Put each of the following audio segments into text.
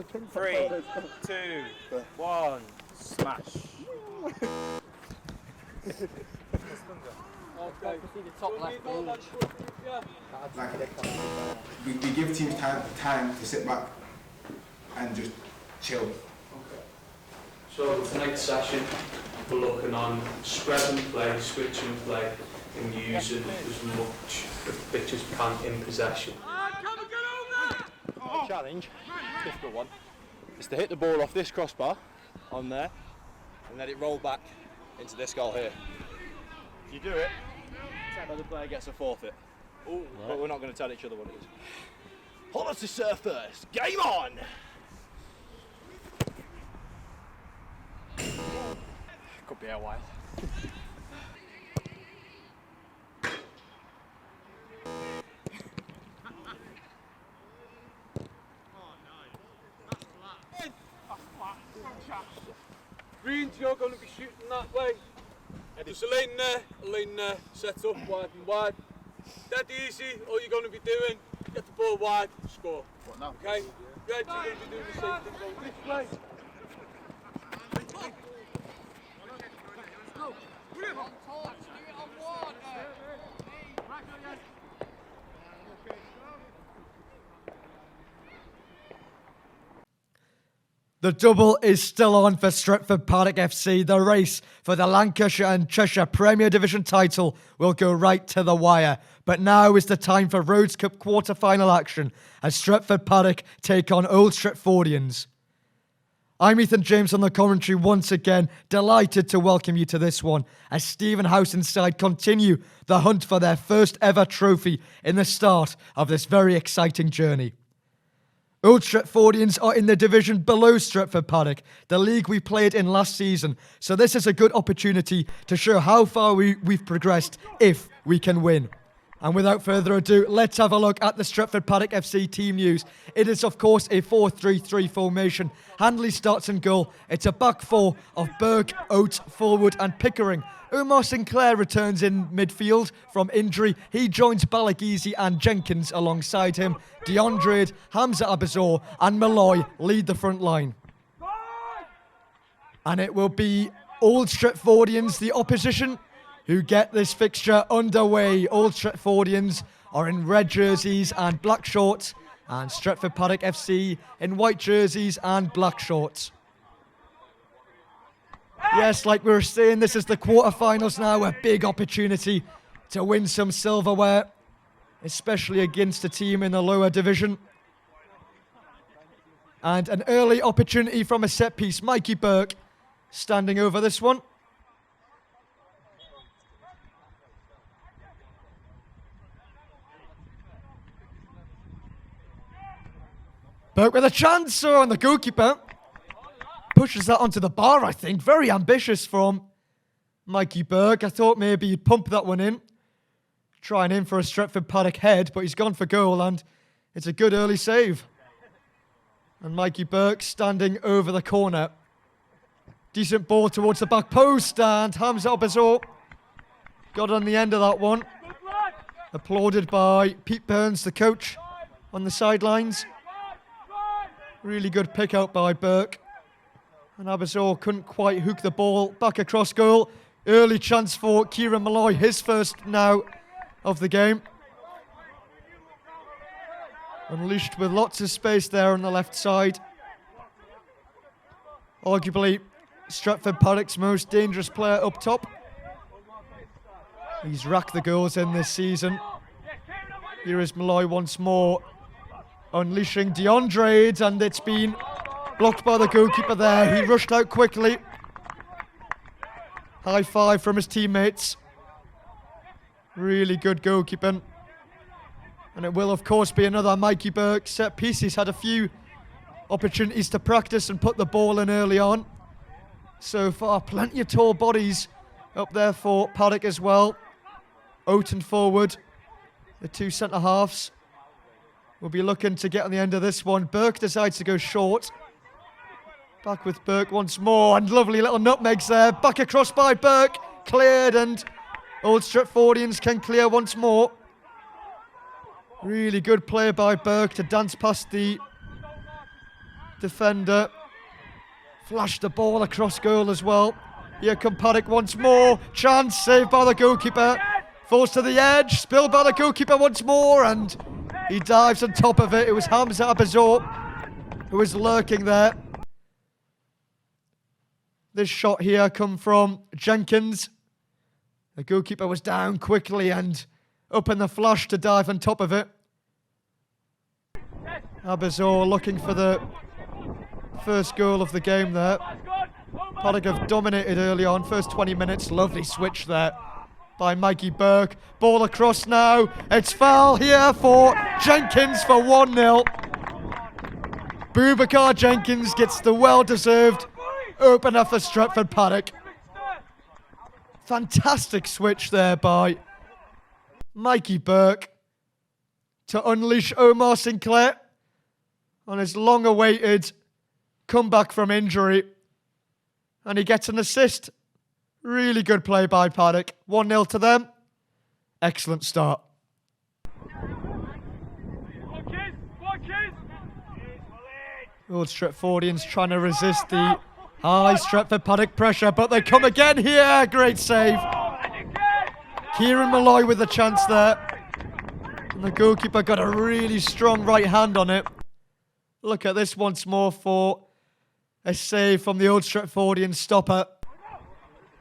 3, 2, 1, smash. We give teams time to sit back and just chill. So tonight's session, we're looking on spread and play, switch and play, and using as much of the pitch as we can in possession. The challenge, difficult one, is to hit the ball off this crossbar on there and let it roll back into this goal here. If you do it, the other player gets a forfeit. Ooh, right. But we're not going to tell each other what it is. Holler to serve first. Game on! Could be a while. Greens, you're going to be shooting that way. Just a lane there, set up wide and wide. Dead easy, all you're going to be doing, get the ball wide, score. What now? Okay? Red, you're going to be doing the same thing, going this way. The double is still on for Stretford Paddock FC. The race for the Lancashire and Cheshire Premier Division title will go right to the wire. But now is the time for Rhodes Cup quarter-final action as Stretford Paddock take on Old Stretfordians. I'm Ethan James on the commentary once again, delighted to welcome you to this one as Stephen Howson's side continue the hunt for their first ever trophy in the start of this very exciting journey. Old Stretfordians are in the division below Stretford Paddock, the league we played in last season, so this is a good opportunity to show how far we've progressed if we can win. And without further ado, let's have a look at the Stretford Paddock FC team news. It is, of course, a 4-3-3 formation. Handley starts in goal. It's a back four of Burke, Oates, Forward and Pickering. Omar Sinclair returns in midfield from injury. He joins Balagizi and Jenkins alongside him. DeAndre, Hamza Abazor and Malloy lead the front line. And it will be Old Stretfordians, the opposition, who get this fixture underway. Old Stretfordians are in red jerseys and black shorts, and Stretford Paddock FC in white jerseys and black shorts. Yes, like we were saying, this is the quarterfinals now, a big opportunity to win some silverware, especially against a team in the lower division. And an early opportunity from a set piece. Mikey Burke standing over this one. Burke with a chance on the goalkeeper. Pushes that onto the bar, I think. Very ambitious from Mikey Burke. I thought maybe he'd pump that one in. Trying in for a Stretford Paddock head, but he's gone for goal, and it's a good early save. And Mikey Burke standing over the corner. Decent ball towards the back post, and Hamza Abazor got on the end of that one. Applauded by Pete Burns, the coach, on the sidelines. Really good pick out by Burke. And Abazor couldn't quite hook the ball back across goal. Early chance for Kieran Malloy, his first now of the game. Unleashed with lots of space there on the left side. Arguably Stretford Paddock's most dangerous player up top. He's racked the goals in this season. Here is Malloy once more. Unleashing DeAndre, and it's been blocked by the goalkeeper there. He rushed out quickly. High five from his teammates. Really good goalkeeping. And it will, of course, be another Mikey Burke set piece. He's had a few opportunities to practice and put the ball in early on. So far, plenty of tall bodies up there for Paddock as well. Oaten Forward, the two centre-halves. We'll be looking to get on the end of this one. Burke decides to go short. Back with Burke once more, and lovely little nutmegs there. Back across by Burke, cleared, and Old Stretfordians can clear once more. Really good play by Burke to dance past the defender. Flashed the ball across goal as well. Here come Paddock once more. Chance, saved by the goalkeeper. Falls to the edge, spilled by the goalkeeper once more, and he dives on top of it. It was Hamza Abazor who was lurking there. This shot here come from Jenkins. The goalkeeper was down quickly and up in the flash to dive on top of it. Abazor looking for the first goal of the game there. Paddock have dominated early on, first 20 minutes. Lovely switch there by Mikey Burke. Ball across now. It's foul here for Jenkins for 1-0. Boubacar Jenkins gets the well-deserved opener for Stretford Paddock. Fantastic switch there by Mikey Burke to unleash Omar Sinclair on his long-awaited comeback from injury. And he gets an assist. Really good play by Paddock. 1-0 to them. Excellent start. Old Stretfordians trying to resist the high Stretford Paddock pressure, but they come again here. Great save. Kieran Malloy with the chance there. And the goalkeeper got a really strong right hand on it. Look at this once more for a save from the Old Stretfordian stopper.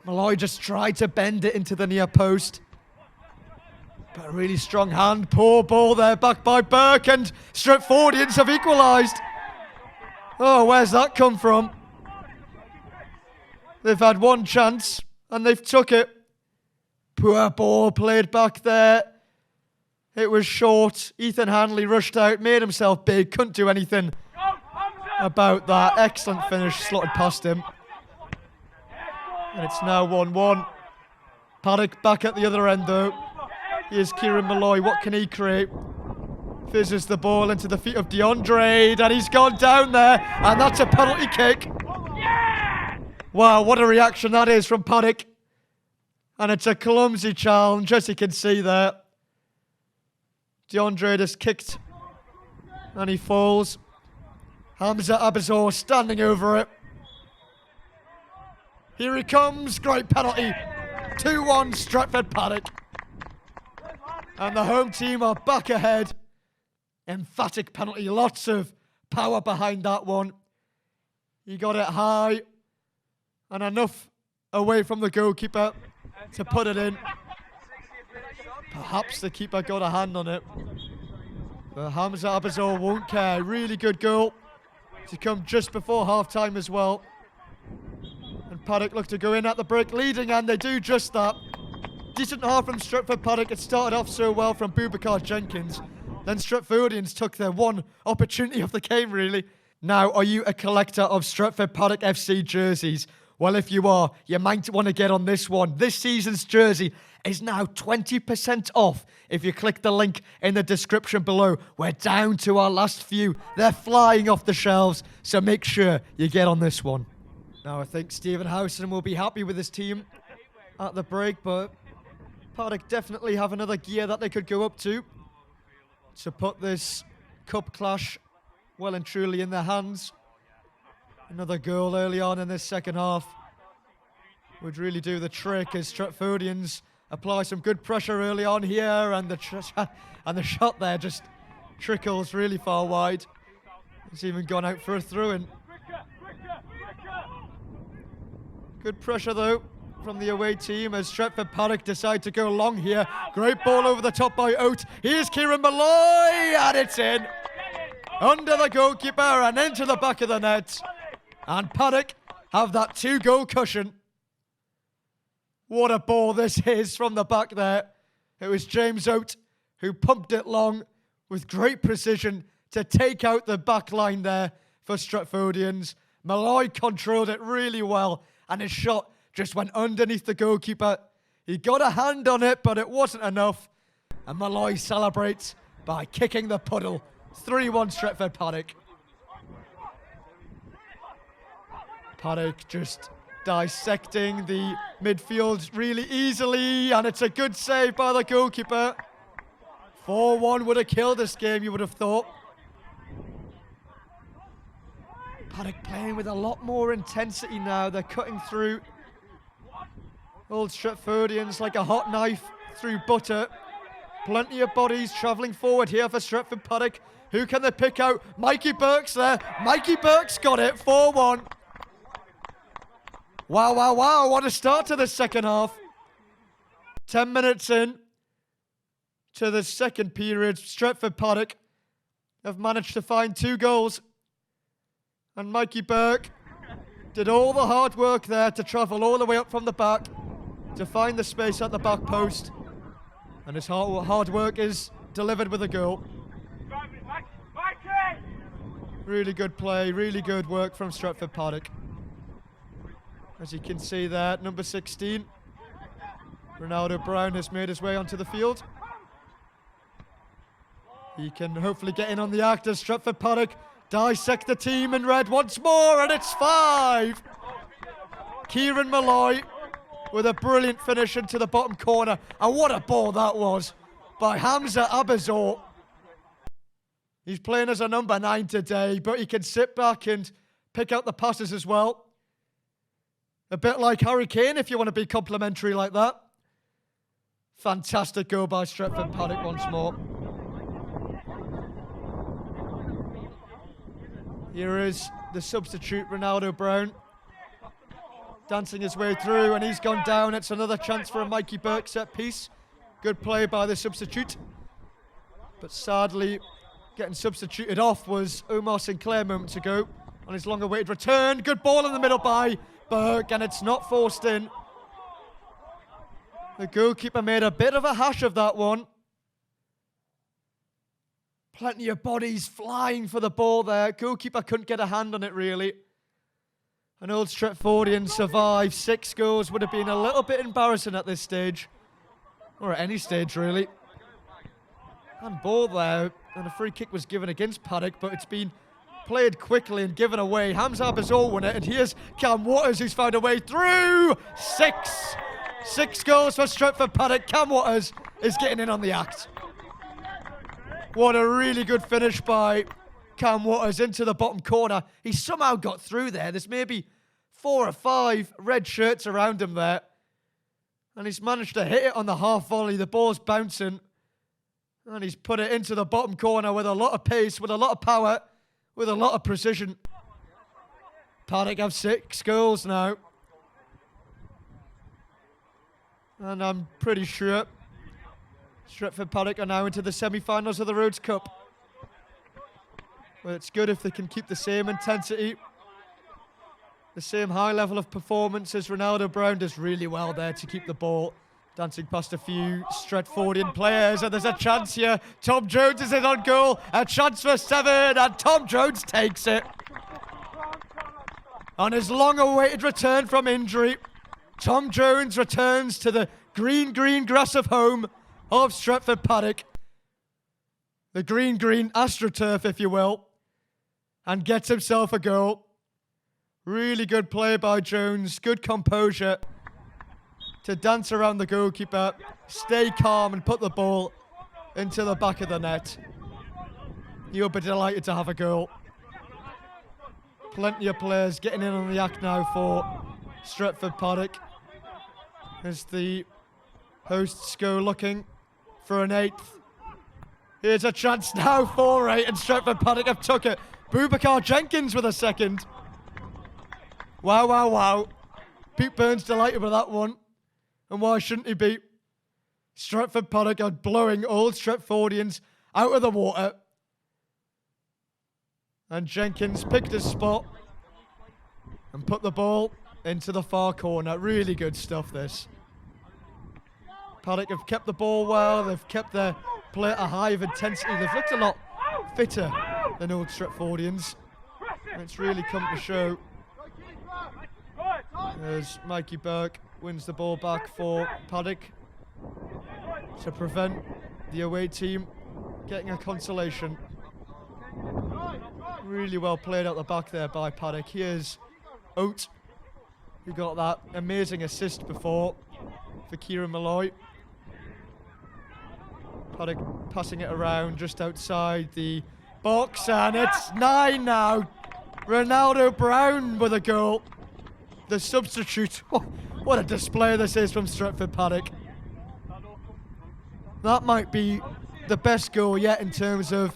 Malloy just tried to bend it into the near post. But a really strong hand. Poor ball there, back by Burke, and Stretfordians have equalised. Oh, where's that come from? They've had one chance, and they've took it. Poor ball played back there. It was short. Ethan Hanley rushed out, made himself big, couldn't do anything about that. Excellent finish, slotted past him. And it's now 1-1. Paddock back at the other end though. Here's Kieran Malloy, what can he create? Fizzes the ball into the feet of DeAndre, and he's gone down there, and that's a penalty kick. Wow, what a reaction that is from Paddock. And it's a clumsy challenge, as you can see there. DeAndre just kicked, and he falls. Hamza Abazor standing over it. Here he comes, great penalty. 2-1 Stretford Paddock. And the home team are back ahead. Emphatic penalty, lots of power behind that one. He got it high and enough away from the goalkeeper to put it in. Perhaps the keeper got a hand on it. But Hamza Abazor won't care. Really good goal to come just before half-time as well. And Paddock look to go in at the break leading, and they do just that. Decent half from Stretford Paddock. It started off so well from Boubacar Jenkins. Then Stretfordians took their one opportunity of the game, really. Now, are you a collector of Stretford Paddock FC jerseys? Well, if you are, you might want to get on this one. This season's jersey is now 20% off if you click the link in the description below. We're down to our last few. They're flying off the shelves, so make sure you get on this one. Now, I think Stephen Howson will be happy with his team at the break, but Paddock definitely have another gear that they could go up to put this cup clash well and truly in their hands. Another goal early on in this second half would really do the trick as Stretfordians apply some good pressure early on here, and the shot there just trickles really far wide. It's even gone out for a throw-in. Good pressure though from the away team as Stretford Paddock decide to go long here. Great ball over the top by Oat. Here's Kieran Malloy, and it's in. Under the goalkeeper and into the back of the net. And Paddock have that 2-goal cushion. What a ball this is from the back there. It was James Oat who pumped it long with great precision to take out the back line there for Stretfordians. Malloy controlled it really well, and his shot just went underneath the goalkeeper. He got a hand on it, but it wasn't enough. And Malloy celebrates by kicking the puddle. 3-1 Stretford Paddock. Paddock just dissecting the midfield really easily, and it's a good save by the goalkeeper. 4-1 would have killed this game, you would have thought. playing with a lot more intensity now. They're cutting through Old Stretfordians like a hot knife through butter. Plenty of bodies travelling forward here for Stretford Paddock. Who can they pick out? Mikey Burke's there. Mikey Burke's got it. 4-1. Wow, wow, wow. What a start to the second half. 10 minutes in to the second period. Stretford Paddock have managed to find 2 goals. And Mikey Burke did all the hard work there to travel all the way up from the back to find the space at the back post. And his hard work is delivered with a goal. Really good play, really good work from Stretford Paddock. As you can see there, number 16, Ronaldo Brown has made his way onto the field. He can hopefully get in on the act as Stretford Paddock dissect the team in red once more, and it's 5. Kieran Malloy with a brilliant finish into the bottom corner. And what a ball that was by Hamza Abazor. He's playing as a number 9 today, but he can sit back and pick out the passes as well. A bit like Harry Kane, if you want to be complimentary like that. Fantastic goal by Stretford Paddock once more. Here is the substitute, Ronaldo Brown, dancing his way through, and he's gone down. It's another chance for a Mikey Burke set piece. Good play by the substitute. But sadly, getting substituted off was Omar Sinclair moments ago on his long-awaited return. Good ball in the middle by Burke, and it's not forced in. The goalkeeper made a bit of a hash of that one. Plenty of bodies flying for the ball there. Goalkeeper couldn't get a hand on it, really. And Old Stretfordians survived. 6 goals would have been a little bit embarrassing at this stage. Or at any stage, really. And ball there, and a free kick was given against Paddock, but it's been played quickly and given away. Hamza Abazor won it, and here's Cam Waters, who's found a way through. 6 goals for Stretford Paddock. Cam Waters is getting in on the act. What a really good finish by Cam Waters into the bottom corner. He somehow got through there. There's maybe 4 or 5 red shirts around him there. And he's managed to hit it on the half volley. The ball's bouncing. And he's put it into the bottom corner with a lot of pace, with a lot of power, with a lot of precision. Paddock have 6 goals now. And I'm pretty sure Stretford Paddock are now into the semi-finals of the Rhodes Cup. Well, it's good if they can keep the same intensity, the same high level of performance as Ronaldo Brown does really well there to keep the ball. Dancing past a few Stretfordian players, and there's a chance here. Tom Jones is in on goal. A chance for 7, and Tom Jones takes it. On his long-awaited return from injury, Tom Jones returns to the green grass of home of Stretford Paddock. The green AstroTurf, if you will, and gets himself a goal. Really good play by Jones. Good composure to dance around the goalkeeper, stay calm and put the ball into the back of the net. You'll be delighted to have a goal. Plenty of players getting in on the act now for Stretford Paddock as the hosts go looking for an 8th. Here's a chance now for 8, and Stretford Paddock have took it. Boubacar Jenkins with a 2nd. Wow, wow, wow. Pete Burns delighted with that one. And why shouldn't he be? Stretford Paddock are blowing Old Stretfordians out of the water. And Jenkins picked his spot and put the ball into the far corner. Really good stuff, this. Paddock have kept the ball well. They've kept their play at a high of intensity. They've looked a lot fitter than Old Stretfordians. And it's really come to show as Mikey Burke wins the ball back for Paddock to prevent the away team getting a consolation. Really well played out the back there by Paddock. Here's Oat, who got that amazing assist before for Kieran Malloy. Paddock passing it around just outside the box, and it's 9 now. Ronaldo Brown with a goal. The substitute. What a display this is from Stretford Paddock. That might be the best goal yet in terms of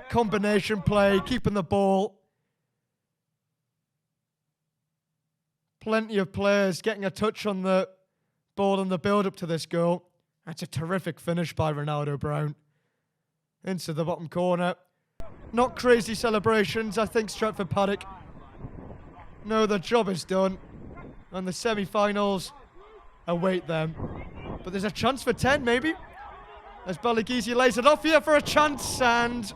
combination play, keeping the ball. Plenty of players getting a touch on the ball in the build-up to this goal. That's a terrific finish by Ronaldo Brown. Into the bottom corner. Not crazy celebrations, I think Stretford Paddock. No, the job is done. And the semi-finals await them. But there's a chance for 10, maybe. As Balagizi lays it off here for a chance, and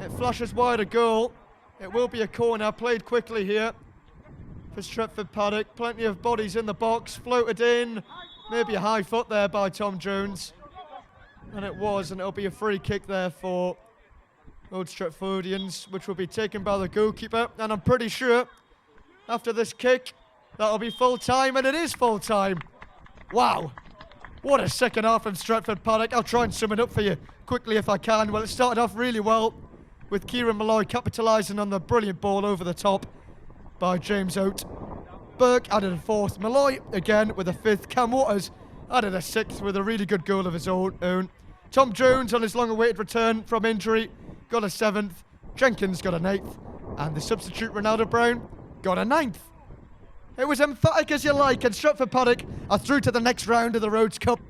it flashes wide a goal. It will be a corner, played quickly here for Stretford Paddock. Plenty of bodies in the box, floated in. Maybe a high foot there by Tom Jones. And it was, and it'll be a free kick there for Old Stretfordians, which will be taken by the goalkeeper. And I'm pretty sure after this kick, that'll be full time, and it is full time. Wow. What a second half from Stretford Paddock. I'll try and sum it up for you quickly if I can. Well, it started off really well with Kieran Malloy capitalising on the brilliant ball over the top by James Oates. Burke added a fourth. Malloy again with a fifth. Cam Waters added a sixth with a really good goal of his own. Tom Jones on his long-awaited return from injury got a seventh. Jenkins got an eighth. And the substitute Ronaldo Brown got a ninth. It was emphatic as you like, and Stretford Paddock are through to the next round of the Rhodes Cup.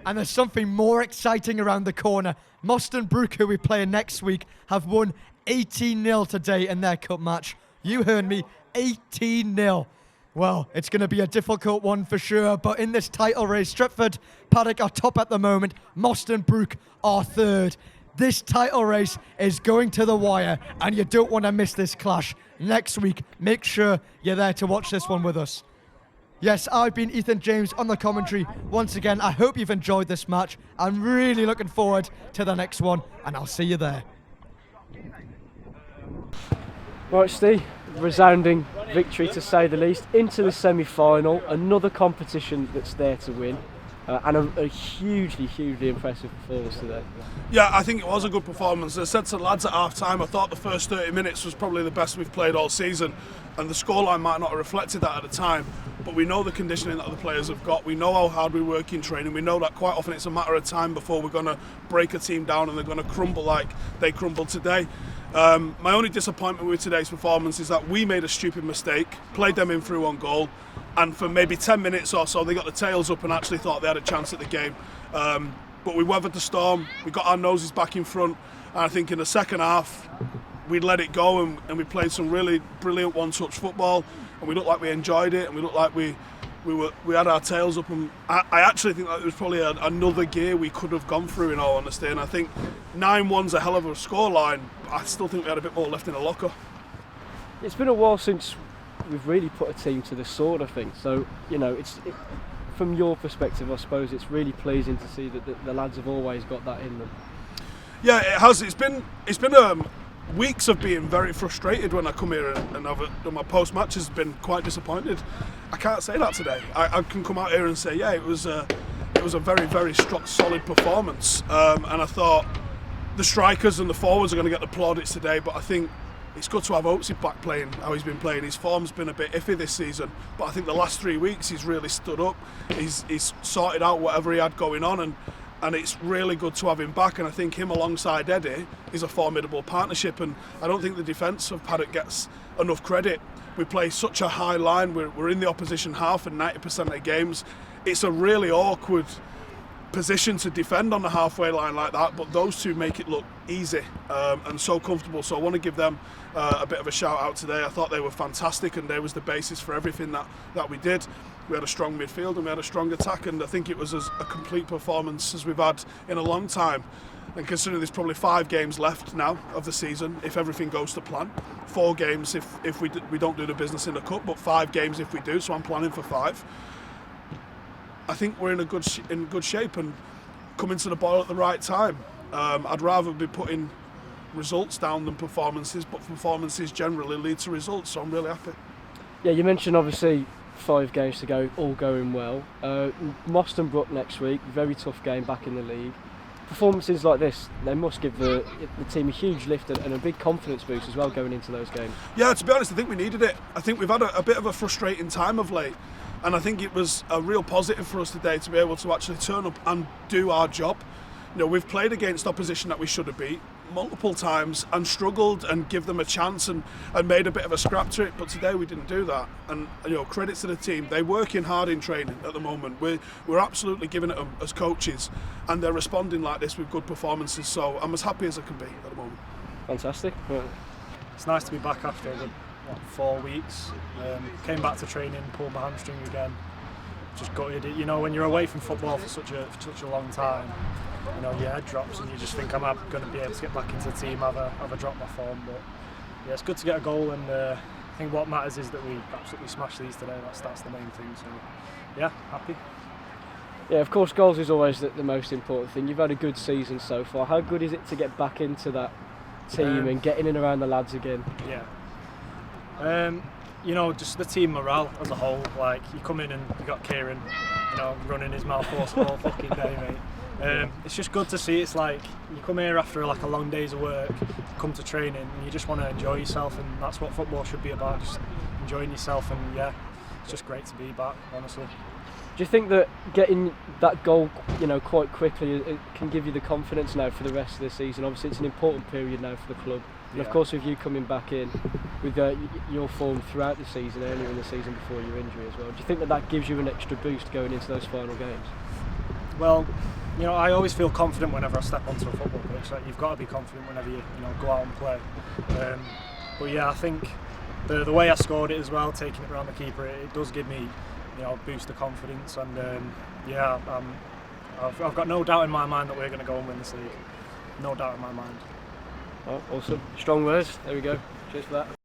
And there's something more exciting around the corner. Moston Brook, who we play next week, have won 18-0 today in their cup match. You heard me, 18-0. Well, it's going to be a difficult one for sure, but in this title race, Stretford Paddock are top at the moment. Moston Brook are third. This title race is going to the wire, and you don't want to miss this clash. Next week, make sure you're there to watch this one with us. Yes, I've been Ethan James on the commentary. Once again, I hope you've enjoyed this match. I'm really looking forward to the next one, and I'll see you there. Right, Steve, resounding victory to say the least. Into the semi-final, another competition that's there to win. And a hugely impressive performance today. Yeah, I think it was a good performance. As I said to the lads at half-time, I thought the first 30 minutes was probably the best we've played all season, and the scoreline might not have reflected that at the time, but we know the conditioning that the players have got, we know how hard we work in training, we know that quite often it's a matter of time before we're going to break a team down and they're going to crumble like they crumbled today. My only disappointment with today's performance is that we made a stupid mistake, played them in through on goal, and for maybe 10 minutes or so they got the tails up and actually thought they had a chance at the game. But we weathered the storm, we got our noses back in front, and I think in the second half we let it go and we played some really brilliant one-touch football, and we looked like we enjoyed it, and we looked like we had our tails up, and I actually think that there was probably another gear we could have gone through, in all honesty. And I think 9-1's a hell of a scoreline, but I still think we had a bit more left in the locker. It's been a while since we've really put a team to the sword, I think. So, you know, from your perspective, I suppose it's really pleasing to see that the lads have always got that in them. Yeah, it has. It's been weeks of being very frustrated when I come here and I've done my post matches, been quite disappointed. I can't say that today. I can come out here and say, yeah, it was a very solid performance, and I thought the strikers and the forwards are going to get the plaudits today, but I think it's good to have Oatesy back playing how he's been playing. His form's been a bit iffy this season, but I think the last 3 weeks he's really stood up. He's sorted out whatever he had going on, and it's really good to have him back. And I think him alongside Eddie is a formidable partnership, and I don't think the defence of Paddock gets enough credit. We play such a high line, we're in the opposition half in 90% of the games. It's a really awkward position to defend on the halfway line like that, but those two make it look easy and so comfortable. So I want to give them a bit of a shout out today. I thought they were fantastic, and they was the basis for everything that we did. We had a strong midfield and we had a strong attack, and I think it was as a complete performance as we've had in a long time. And considering there's probably 5 games left now of the season, if everything goes to plan, 4 games if we don't do the business in the cup, but 5 games if we do. So I'm planning for 5. I think we're in good shape and coming to the ball at the right time. I'd rather be putting results down than performances, but performances generally lead to results, so I'm really happy. Yeah, you mentioned obviously 5 games to go, all going well. Moston Brook next week, very tough game back in the league. performances like this, they must give the team a huge lift and a big confidence boost as well going into those games. Yeah, to be honest, I think we needed it. I think we've had a bit of a frustrating time of late, and I think it was a real positive for us today to be able to actually turn up and do our job. You know, we've played against opposition that we should have beat multiple times and struggled and give them a chance and made a bit of a scrap to it, but today we didn't do that. And you know, credits to the team, they're working hard in training at the moment. We're absolutely giving it them as coaches, and they're responding like this with good performances, so I'm as happy as I can be at the moment. Fantastic. It's nice to be back after 4 weeks. Came back to training, pulled my hamstring again. Just gutted it. You know, when you're away from football for such a long time, you know, your head drops and you just think, I'm going to be able to get back into the team, have a drop my form. But yeah, it's good to get a goal, and I think what matters is that we absolutely smashed these today. That's the main thing. So yeah, happy. Yeah, of course, goals is always the most important thing. You've had a good season so far. How good is it to get back into that team and getting in around the lads again? Yeah. You know, just the team morale as a whole. Like, you come in and you got Kieran, you know, running his mouth all fucking day, mate. It's just good to see. It's like you come here after like a long day's of work, come to training, and you just want to enjoy yourself, and that's what football should be about, just enjoying yourself. And yeah, it's just great to be back, honestly. Do you think that getting that goal, you know, quite quickly, it can give you the confidence now for the rest of the season? Obviously, it's an important period now for the club, and of course, with you coming back in with your form throughout the season, earlier in the season before your injury as well. Do you think that gives you an extra boost going into those final games? Well, you know, I always feel confident whenever I step onto a football pitch. Like, you've got to be confident whenever you go out and play. But yeah, I think the way I scored it as well, taking it around the keeper, it does give me, you know, a boost of confidence. And yeah, I've got no doubt in my mind that we're going to go and win this league. No doubt in my mind. Oh, awesome. Strong words. There we go. Cheers for that.